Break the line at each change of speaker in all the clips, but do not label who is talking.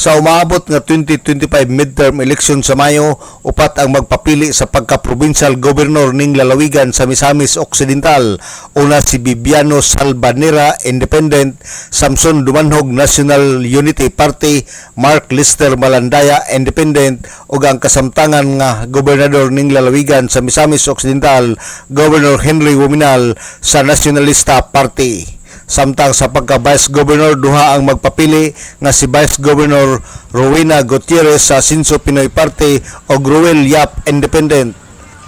Sa umaabot nga 2025 midterm election sa Mayo, upat ang magpapili sa pagka-provincial governor ning lalawigan sa Misamis Occidental. Una si Bibiano Salvanera, Independent; Samson Dumanhog, National Unity Party; Mark Lister Malandaya, Independent; ug ang kasamtangan nga gobernador ning lalawigan sa Misamis Occidental, Governor Henry Wuminal sa Nacionalista Party. Samtang sa pagka-Vice Governor, duha ang magpapili nga si Vice Governor Rowena Gutierrez sa Asinso Pinoy Party o Ruel Yap, Independent.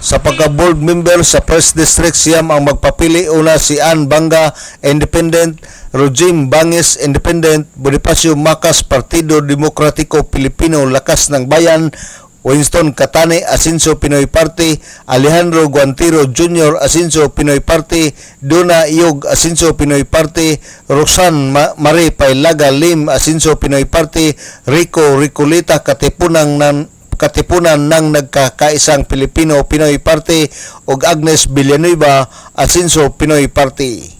Sa pagka-board member sa 1st District, siyam ang magpapili. Una si Ann Banga, Independent; Rojim Bangis, Independent; Bonifacio Macas, Partido Demokratiko Pilipino Lakas ng Bayan; Winston Catane, Asinso Pinoy Party; Alejandro Guantiro Jr., Asinso Pinoy Party; Duna Iyog, Asinso Pinoy Party; Roxanne Marie Pailaga Lim, Asinso Pinoy Party; Rico Ricolita, Katipunan ng Nagkakaisang Pilipino Pinoy Party; ug Agnes Villanueva, Asinso Pinoy Party.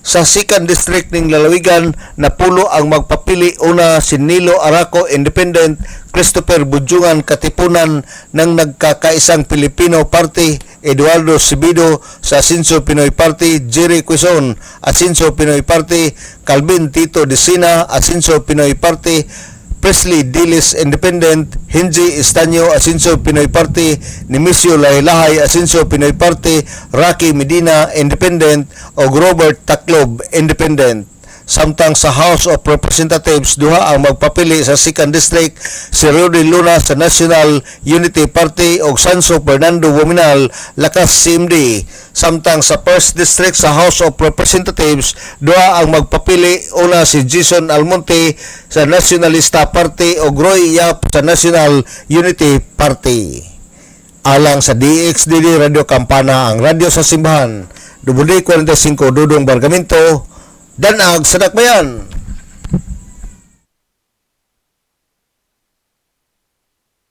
Sa 2nd District ning lalawigan, napulo ang magpapili. Una si Nilo Araco, Independent; Christopher Budjungan, Katipunan ng Nagkakaisang Pilipino Party; Eduardo Sibido sa Asinso Pinoy Party; Jerry Quezon, Asinso Pinoy Party; Calvin Tito Desina, Asinso Pinoy Party; Presley Dilis, Independent; Hinji Estanyo, Asinso Pinoy Party; Nemesio Laylahay, Asinso Pinoy Party; Rocky Medina, Independent; o Robert Taclob, Independent. Samtang sa House of Representatives, duha ang magpapili sa 2nd District, si Rudy Luna sa National Unity Party o Sanso Fernando Wuminal, Lakas CMD. Samtang sa 1st District sa House of Representatives, duha ang magpapili. Una si Jason Almonte sa Nacionalista Party o Roy Yap sa National Unity Party. Alang sa DXDD Radio Campana, ang radyo sa simbahan, WD 45 Dudong Bargamento, Danag sa Dakbayan.